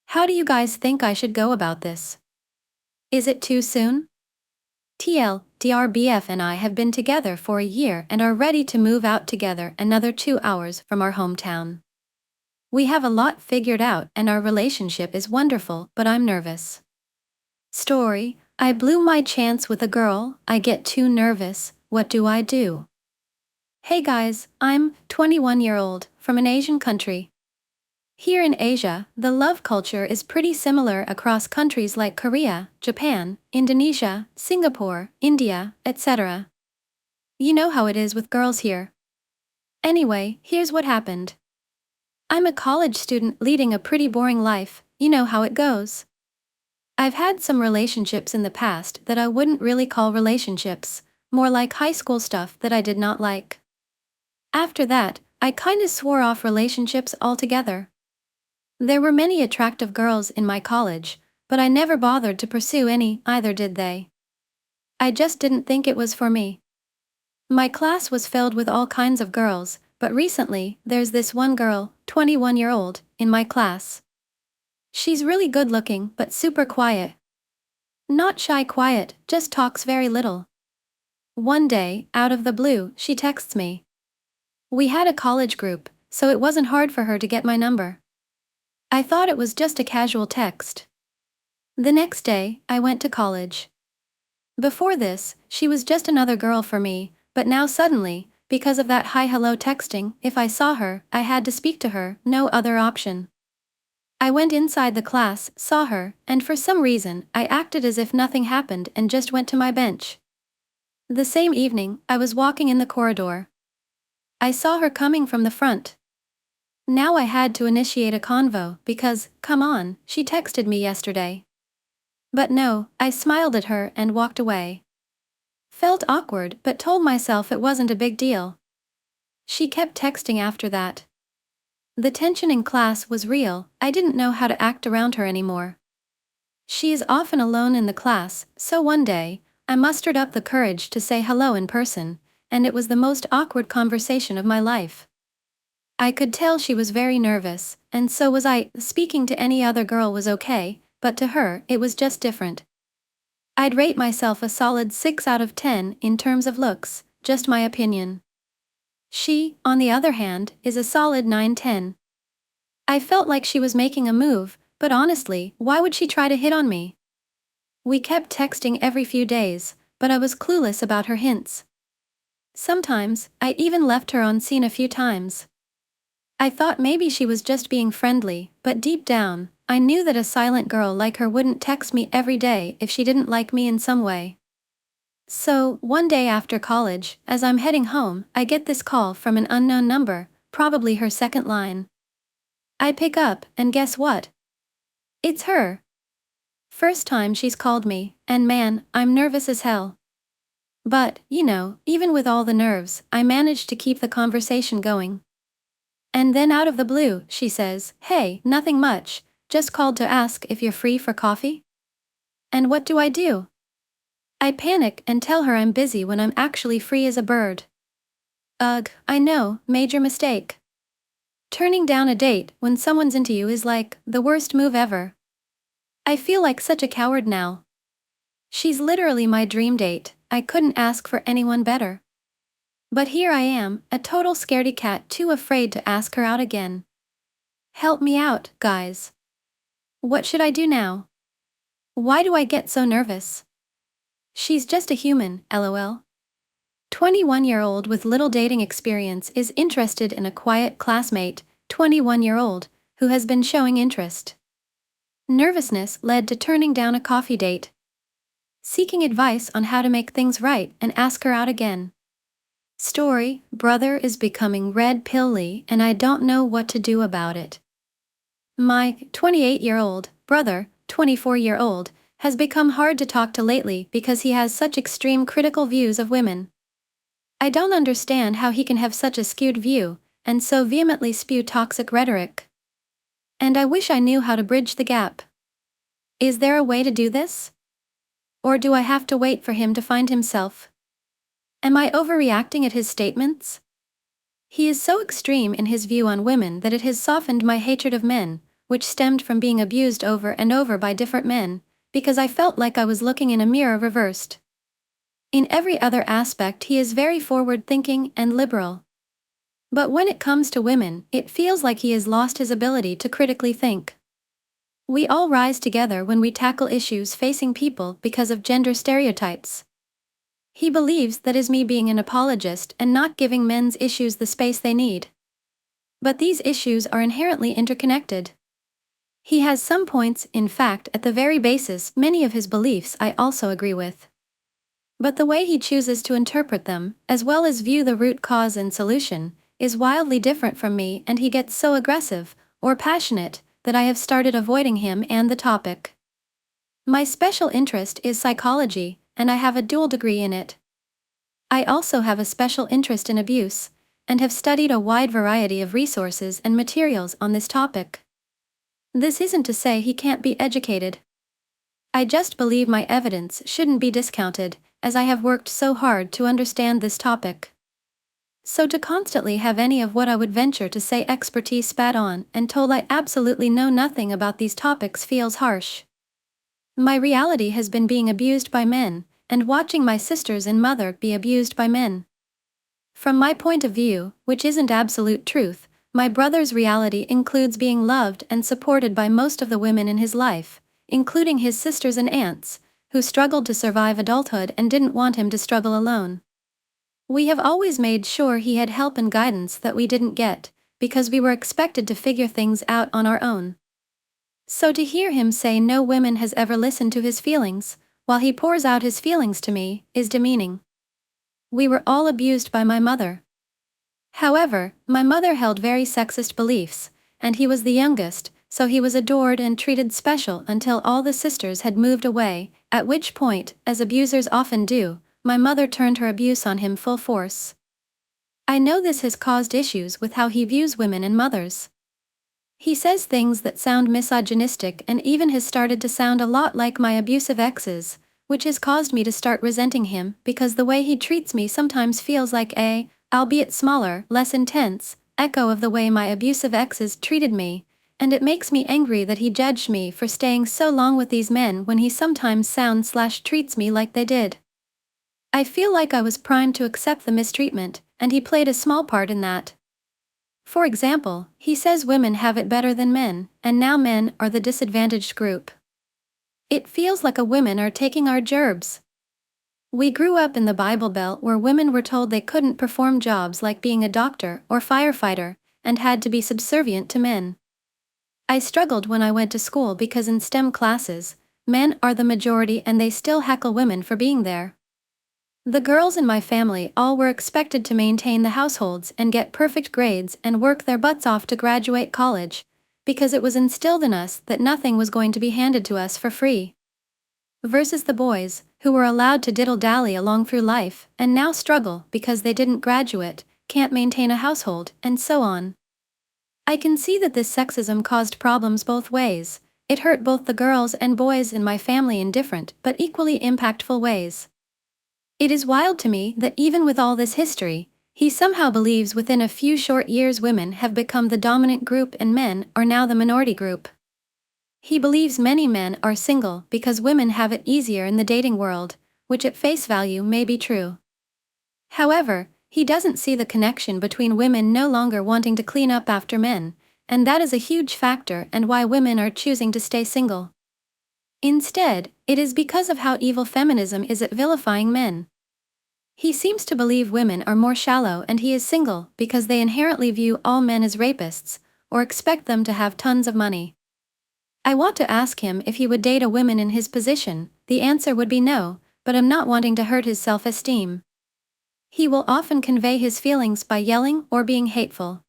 How do you guys think I should go about this? Is it too soon? DRBF and I have been together for a year and are ready to move out together another 2 hours from our hometown. We have a lot figured out and our relationship is wonderful, but I'm nervous. Story: I blew my chance with a girl, I get too nervous, what do I do? Hey guys, I'm 21-year-old from an Asian country. Here in Asia, the love culture is pretty similar across countries like Korea, Japan, Indonesia, Singapore, India, etc. You know how it is with girls here. Anyway, here's what happened. I'm a college student leading a pretty boring life, you know how it goes. I've had some relationships in the past that I wouldn't really call relationships, more like high school stuff that I did not like. After that, I kinda swore off relationships altogether. There were many attractive girls in my college, but I never bothered to pursue any, either did they. I just didn't think it was for me. My class was filled with all kinds of girls, but recently, there's this one girl, 21-year-old, in my class. She's really good looking but super quiet. Not shy quiet, just talks very little. One day, out of the blue, she texts me. We had a college group, so it wasn't hard for her to get my number. I thought it was just a casual text. The next day, I went to college. Before this, she was just another girl for me, but now suddenly, because of that hi hello texting, if I saw her, I had to speak to her, no other option. I went inside the class, saw her, and for some reason, I acted as if nothing happened and just went to my bench. The same evening, I was walking in the corridor. I saw her coming from the front. Now I had to initiate a convo because, come on, she texted me yesterday. But no, I smiled at her and walked away. Felt awkward but told myself it wasn't a big deal. She kept texting after that. The tension in class was real, I didn't know how to act around her anymore. She is often alone in the class, so one day, I mustered up the courage to say hello in person, and it was the most awkward conversation of my life. I could tell she was very nervous, and so was I. Speaking to any other girl was okay, but to her, it was just different. I'd rate myself a solid 6 out of 10 in terms of looks, just my opinion. She, on the other hand, is a solid 9/10. I felt like she was making a move, but honestly, why would she try to hit on me? We kept texting every few days, but I was clueless about her hints. Sometimes, I even left her on scene a few times. I thought maybe she was just being friendly, but deep down, I knew that a silent girl like her wouldn't text me every day if she didn't like me in some way. So, one day after college, as I'm heading home, I get this call from an unknown number, probably her second line. I pick up, and guess what? It's her. First time she's called me, and man, I'm nervous as hell. But, even with all the nerves, I managed to keep the conversation going. And then out of the blue, she says, "Hey, nothing much, just called to ask if you're free for coffee?" And what do? I panic and tell her I'm busy when I'm actually free as a bird. Ugh, I know, major mistake. Turning down a date when someone's into you is like the worst move ever. I feel like such a coward now. She's literally my dream date, I couldn't ask for anyone better. But here I am, a total scaredy cat too afraid to ask her out again. Help me out, guys. What should I do now? Why do I get so nervous? She's just a human, lol. 21-year-old with little dating experience is interested in a quiet classmate, 21-year-old, who has been showing interest. Nervousness led to turning down a coffee date. Seeking advice on how to make things right and ask her out again. Story: brother is becoming red pill-y and I don't know what to do about it. My 28-year-old brother, 24-year-old, has become hard to talk to lately because he has such extreme critical views of women. I don't understand how he can have such a skewed view, and so vehemently spew toxic rhetoric. And I wish I knew how to bridge the gap. Is there a way to do this? Or do I have to wait for him to find himself? Am I overreacting at his statements? He is so extreme in his view on women that it has softened my hatred of men, which stemmed from being abused over and over by different men, because I felt like I was looking in a mirror reversed. In every other aspect he is very forward-thinking and liberal. But when it comes to women, it feels like he has lost his ability to critically think. We all rise together when we tackle issues facing people because of gender stereotypes. He believes that is me being an apologist and not giving men's issues the space they need. But these issues are inherently interconnected. He has some points, in fact, at the very basis, many of his beliefs I also agree with. But the way he chooses to interpret them, as well as view the root cause and solution, is wildly different from me, and he gets so aggressive, or passionate, that I have started avoiding him and the topic. My special interest is psychology, and I have a dual degree in it. I also have a special interest in abuse, and have studied a wide variety of resources and materials on this topic. This isn't to say he can't be educated. I just believe my evidence shouldn't be discounted, as I have worked so hard to understand this topic. So to constantly have any of what I would venture to say expertise spat on and told I absolutely know nothing about these topics feels harsh. My reality has been being abused by men, and watching my sisters and mother be abused by men. From my point of view, which isn't absolute truth, my brother's reality includes being loved and supported by most of the women in his life, including his sisters and aunts, who struggled to survive adulthood and didn't want him to struggle alone. We have always made sure he had help and guidance that we didn't get, because we were expected to figure things out on our own. So to hear him say no woman has ever listened to his feelings, while he pours out his feelings to me, is demeaning. We were all abused by my mother. However, my mother held very sexist beliefs, and he was the youngest, so he was adored and treated special until all the sisters had moved away, at which point, as abusers often do, my mother turned her abuse on him full force. I know this has caused issues with how he views women and mothers. He says things that sound misogynistic and even has started to sound a lot like my abusive exes, which has caused me to start resenting him because the way he treats me sometimes feels like a, albeit smaller, less intense, echo of the way my abusive exes treated me, and it makes me angry that he judged me for staying so long with these men when he sometimes sounds/treats me like they did. I feel like I was primed to accept the mistreatment, and he played a small part in that. For example, he says women have it better than men, and now men are the disadvantaged group. It feels like women are taking our jobs. We grew up in the Bible Belt where women were told they couldn't perform jobs like being a doctor or firefighter, and had to be subservient to men. I struggled when I went to school because in STEM classes, men are the majority and they still heckle women for being there. The girls in my family all were expected to maintain the households and get perfect grades and work their butts off to graduate college, because it was instilled in us that nothing was going to be handed to us for free. Versus the boys, who were allowed to diddle-dally along through life, and now struggle because they didn't graduate, can't maintain a household, and so on. I can see that this sexism caused problems both ways. It hurt both the girls and boys in my family in different but equally impactful ways. It is wild to me that even with all this history, he somehow believes within a few short years women have become the dominant group and men are now the minority group. He believes many men are single because women have it easier in the dating world, which at face value may be true. However, he doesn't see the connection between women no longer wanting to clean up after men, and that is a huge factor and why women are choosing to stay single. Instead, it is because of how evil feminism is at vilifying men. He seems to believe women are more shallow and he is single because they inherently view all men as rapists, or expect them to have tons of money. I want to ask him if he would date a woman in his position. The answer would be no, but I'm not wanting to hurt his self-esteem. He will often convey his feelings by yelling or being hateful.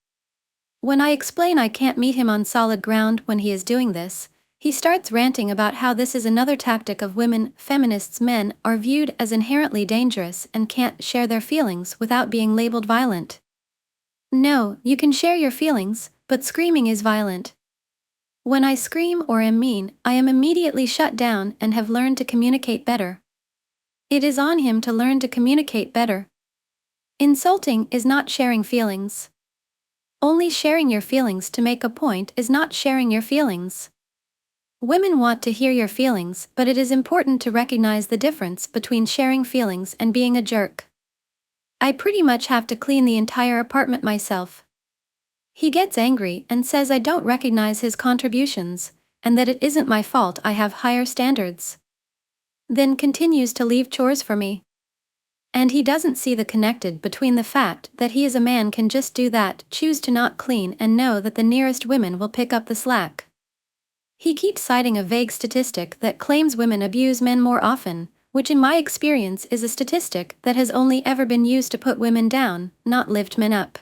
When I explain I can't meet him on solid ground when he is doing this, he starts ranting about how this is another tactic of women. Feminists. Men are viewed as inherently dangerous and can't share their feelings without being labeled violent. No, you can share your feelings, but screaming is violent. When I scream or am mean, I am immediately shut down and have learned to communicate better. It is on him to learn to communicate better. Insulting is not sharing feelings. Only sharing your feelings to make a point is not sharing your feelings. Women want to hear your feelings, but it is important to recognize the difference between sharing feelings and being a jerk. I pretty much have to clean the entire apartment myself. He gets angry and says I don't recognize his contributions, and that it isn't my fault I have higher standards. Then continues to leave chores for me. And he doesn't see the connected between the fact that he as a man can just do that, choose to not clean and know that the nearest women will pick up the slack. He keeps citing a vague statistic that claims women abuse men more often, which in my experience is a statistic that has only ever been used to put women down, not lift men up.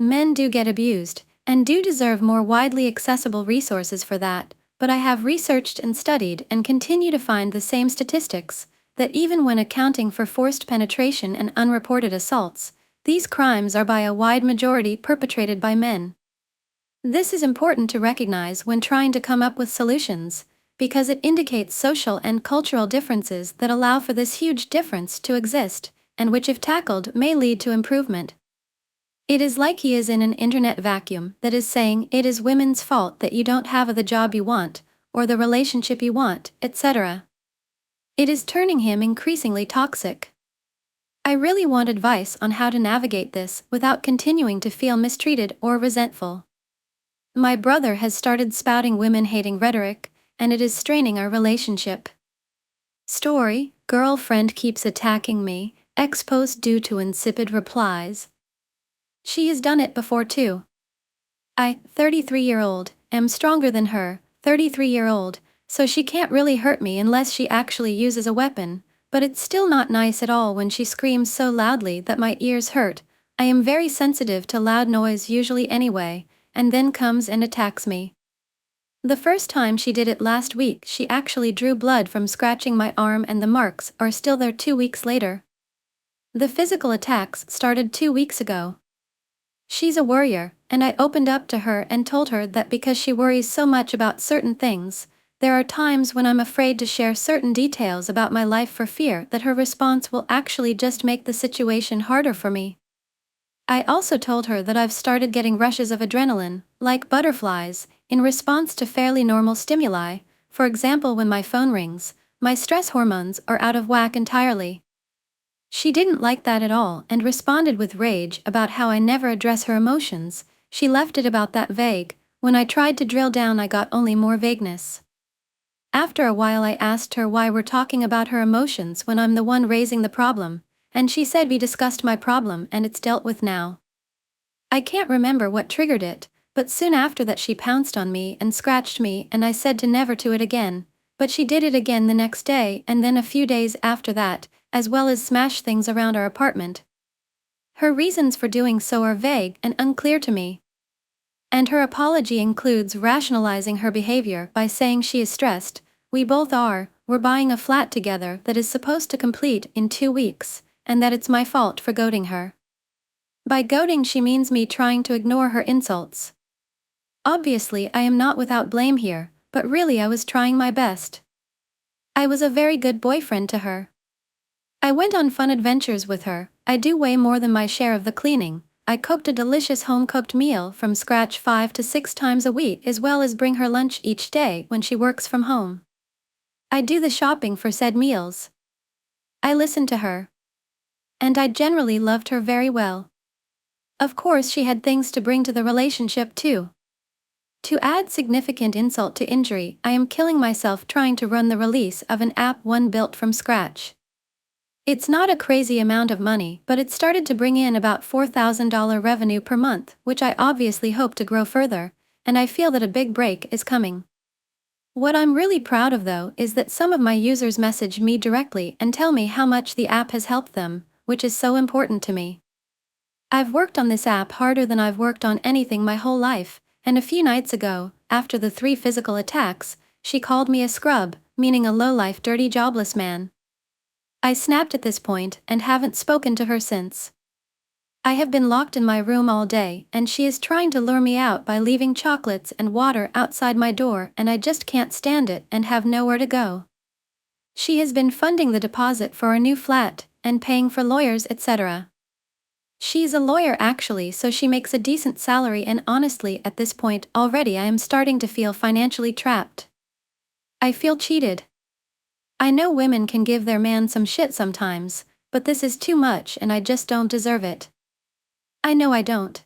Men do get abused, and do deserve more widely accessible resources for that, but I have researched and studied and continue to find the same statistics, that even when accounting for forced penetration and unreported assaults, these crimes are by a wide majority perpetrated by men. This is important to recognize when trying to come up with solutions, because it indicates social and cultural differences that allow for this huge difference to exist, and which if tackled may lead to improvement. It is like he is in an internet vacuum that is saying it is women's fault that you don't have the job you want, or the relationship you want, etc. It is turning him increasingly toxic. I really want advice on how to navigate this without continuing to feel mistreated or resentful. My brother has started spouting women-hating rhetoric, and it is straining our relationship. Story, girlfriend keeps attacking me, ex-post due to insipid replies. She has done it before too. I, 33-year-old, am stronger than her, 33-year-old, so she can't really hurt me unless she actually uses a weapon, but it's still not nice at all when she screams so loudly that my ears hurt. I am very sensitive to loud noise usually anyway, and then comes and attacks me. The first time she did it last week, she actually drew blood from scratching my arm, and the marks are still there 2 weeks later. The physical attacks started 2 weeks ago. She's a worrier, and I opened up to her and told her that because she worries so much about certain things, there are times when I'm afraid to share certain details about my life for fear that her response will actually just make the situation harder for me. I also told her that I've started getting rushes of adrenaline, like butterflies, in response to fairly normal stimuli. For example, when my phone rings, my stress hormones are out of whack entirely. She didn't like that at all and responded with rage about how I never address her emotions. She left it about that vague. When I tried to drill down, I got only more vagueness. After a while, I asked her why we're talking about her emotions when I'm the one raising the problem, and she said we discussed my problem and it's dealt with now. I can't remember what triggered it, but soon after that she pounced on me and scratched me, and I said to never do it again, but she did it again the next day and then a few days after that, as well as smash things around our apartment. Her reasons for doing so are vague and unclear to me. And her apology includes rationalizing her behavior by saying she is stressed. We both are. We're buying a flat together that is supposed to complete in 2 weeks, and that it's my fault for goading her. By goading, she means me trying to ignore her insults. Obviously, I am not without blame here, but really I was trying my best. I was a very good boyfriend to her. I went on fun adventures with her. I do way more than my share of the cleaning. I cooked a delicious home-cooked meal from scratch 5 to 6 times a week, as well as bring her lunch each day when she works from home. I do the shopping for said meals. I listen to her. And I generally loved her very well. Of course, she had things to bring to the relationship too. To add significant insult to injury, I am killing myself trying to run the release of an app one built from scratch. It's not a crazy amount of money, but it started to bring in about $4,000 revenue per month, which I obviously hope to grow further, and I feel that a big break is coming. What I'm really proud of though is that some of my users message me directly and tell me how much the app has helped them, which is so important to me. I've worked on this app harder than I've worked on anything my whole life, and a few nights ago, after the 3 physical attacks, she called me a scrub, meaning a lowlife, dirty, jobless man. I snapped at this point and haven't spoken to her since. I have been locked in my room all day, and she is trying to lure me out by leaving chocolates and water outside my door, and I just can't stand it and have nowhere to go. She has been funding the deposit for a new flat, and paying for lawyers, etc. She's a lawyer actually, so she makes a decent salary, and honestly at this point already I am starting to feel financially trapped. I feel cheated. I know women can give their man some shit sometimes, but this is too much and I just don't deserve it. I know I don't.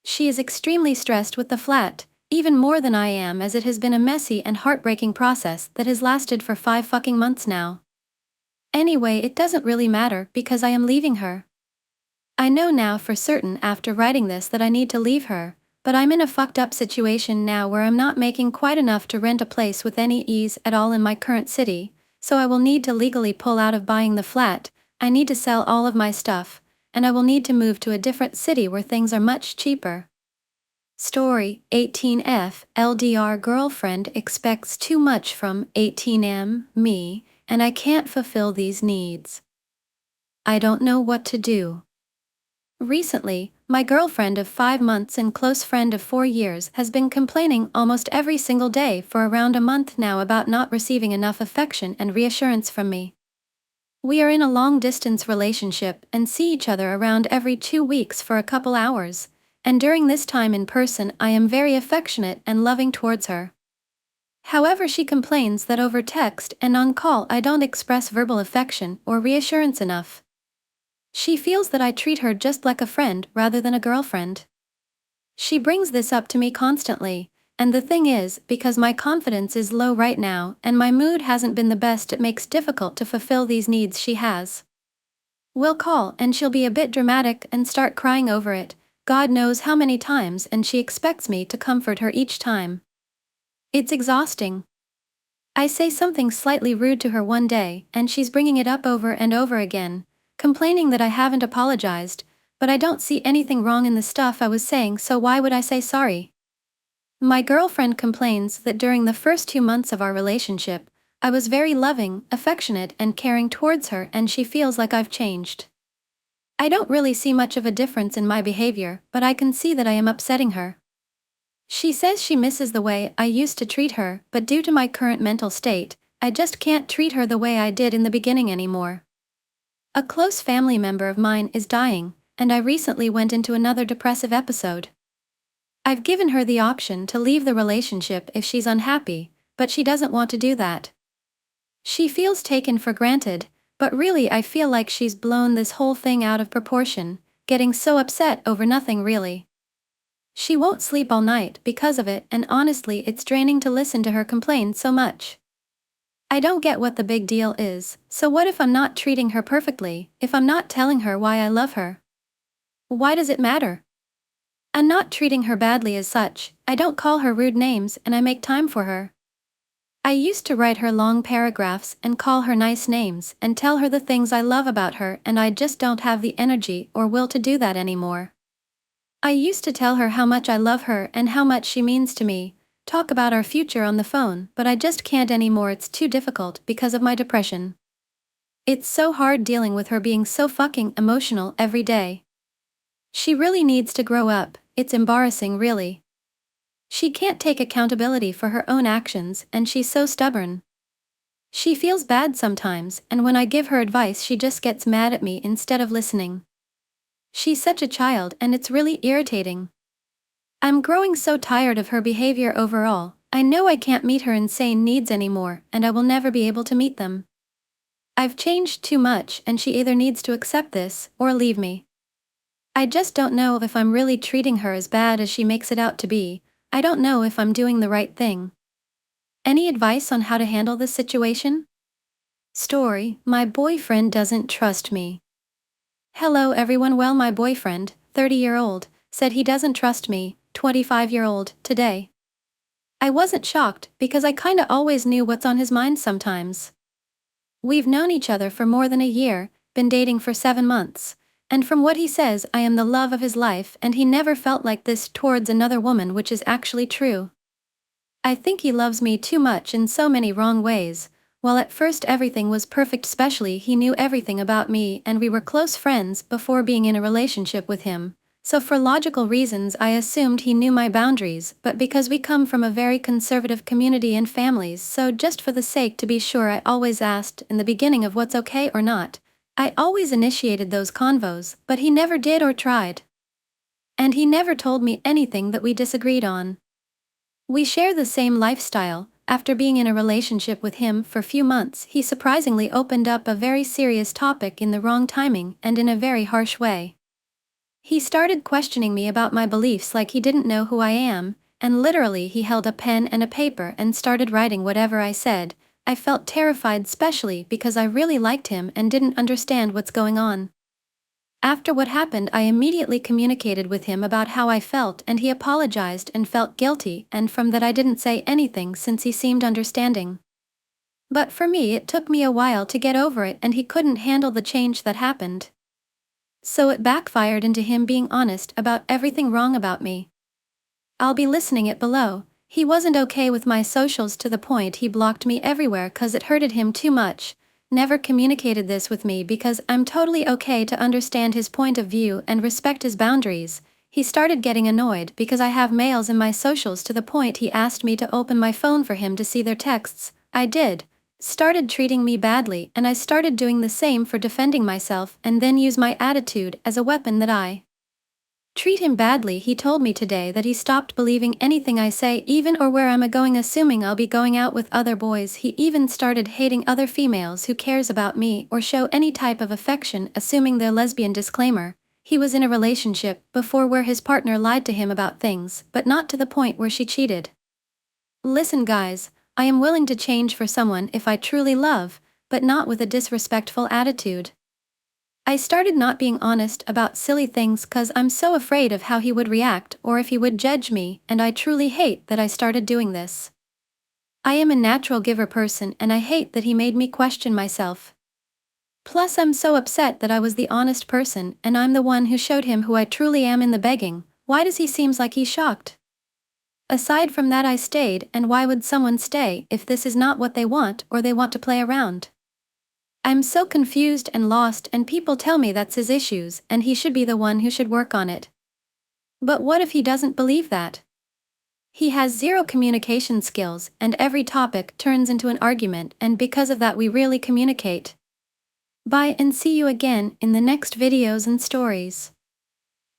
She is extremely stressed with the flat, even more than I am, as it has been a messy and heartbreaking process that has lasted for 5 fucking months now. Anyway, it doesn't really matter because I am leaving her. I know now for certain after writing this that I need to leave her, but I'm in a fucked up situation now where I'm not making quite enough to rent a place with any ease at all in my current city, so I will need to legally pull out of buying the flat. I need to sell all of my stuff, and I will need to move to a different city where things are much cheaper. Story, 18F, LDR girlfriend expects too much from 18M, me, and I can't fulfill these needs. I don't know what to do. Recently, my girlfriend of 5 months and close friend of 4 years has been complaining almost every single day for around a month now about not receiving enough affection and reassurance from me. We are in a long-distance relationship and see each other around every 2 weeks for a couple hours, and during this time in person I am very affectionate and loving towards her. However, she complains that over text and on call I don't express verbal affection or reassurance enough. She feels that I treat her just like a friend rather than a girlfriend. She brings this up to me constantly, and the thing is, because my confidence is low right now and my mood hasn't been the best, it makes difficult to fulfill these needs she has. We'll call and she'll be a bit dramatic and start crying over it, God knows how many times, and she expects me to comfort her each time. It's exhausting. I say something slightly rude to her one day, and she's bringing it up over and over again, complaining that I haven't apologized, but I don't see anything wrong in the stuff I was saying, so why would I say sorry? My girlfriend complains that during the first 2 months of our relationship, I was very loving, affectionate, and caring towards her, and she feels like I've changed. I don't really see much of a difference in my behavior, but I can see that I am upsetting her. She says she misses the way I used to treat her, but due to my current mental state, I just can't treat her the way I did in the beginning anymore. A close family member of mine is dying, and I recently went into another depressive episode. I've given her the option to leave the relationship if she's unhappy, but she doesn't want to do that. She feels taken for granted, but really I feel like she's blown this whole thing out of proportion, getting so upset over nothing really. She won't sleep all night because of it, and honestly it's draining to listen to her complain so much. I don't get what the big deal is, so what if I'm not treating her perfectly, if I'm not telling her why I love her? Why does it matter? I'm not treating her badly as such, I don't call her rude names and I make time for her. I used to write her long paragraphs and call her nice names and tell her the things I love about her, and I just don't have the energy or will to do that anymore. I used to tell her how much I love her and how much she means to me, talk about our future on the phone, but I just can't anymore, it's too difficult because of my depression. It's so hard dealing with her being so fucking emotional every day. She really needs to grow up, it's embarrassing really. She can't take accountability for her own actions and she's so stubborn. She feels bad sometimes, and when I give her advice she just gets mad at me instead of listening. She's such a child and it's really irritating. I'm growing so tired of her behavior overall. I know I can't meet her insane needs anymore, and I will never be able to meet them. I've changed too much and she either needs to accept this or leave me. I just don't know if I'm really treating her as bad as she makes it out to be. I don't know if I'm doing the right thing. Any advice on how to handle this situation? Story: my boyfriend doesn't trust me. Hello everyone. Well, my boyfriend, 30-year-old, said he doesn't trust me, 25-year-old, today. I wasn't shocked because I kinda always knew what's on his mind sometimes. We've known each other for more than a year, been dating for 7 months. And from what he says, I am the love of his life, and he never felt like this towards another woman, which is actually true. I think he loves me too much in so many wrong ways. While at first everything was perfect, especially he knew everything about me and we were close friends before being in a relationship with him. So for logical reasons I assumed he knew my boundaries, but because we come from a very conservative community and families, so just for the sake to be sure, I always asked in the beginning of what's okay or not. I always initiated those convos, but he never did or tried. And he never told me anything that we disagreed on. We share the same lifestyle. After being in a relationship with him for a few months, he surprisingly opened up a very serious topic in the wrong timing and in a very harsh way. He started questioning me about my beliefs like he didn't know who I am, and literally he held a pen and a paper and started writing whatever I said. I felt terrified, especially because I really liked him and didn't understand what's going on. After what happened, I immediately communicated with him about how I felt, and he apologized and felt guilty, and from that I didn't say anything since he seemed understanding. But for me it took me a while to get over it, and he couldn't handle the change that happened. So it backfired into him being honest about everything wrong about me. I'll be listening it below. He wasn't okay with my socials to the point he blocked me everywhere cause it hurted him too much. Never communicated this with me because I'm totally okay to understand his point of view and respect his boundaries. He started getting annoyed because I have males in my socials to the point he asked me to open my phone for him to see their texts. I did. Started treating me badly, and I started doing the same for defending myself, and then use my attitude as a weapon that I treat him badly. He told me today that he stopped believing anything I say, even or where I'm going, assuming I'll be going out with other boys. He even started hating other females who cares about me or show any type of affection, assuming they're lesbian. Disclaimer: he was in a relationship before where his partner lied to him about things, but not to the point where she cheated. Listen guys, I am willing to change for someone if I truly love, but not with a disrespectful attitude. I started not being honest about silly things cause I'm so afraid of how he would react or if he would judge me, and I truly hate that I started doing this. I am a natural giver person and I hate that he made me question myself. Plus I'm so upset that I was the honest person and I'm the one who showed him who I truly am in the begging. Why does he seems like he's shocked? Aside from that I stayed, and why would someone stay if this is not what they want or they want to play around? I'm so confused and lost, and people tell me that's his issues and he should be the one who should work on it. But what if he doesn't believe that? He has zero communication skills and every topic turns into an argument, and because of that we rarely communicate. Bye and see you again in the next videos and stories.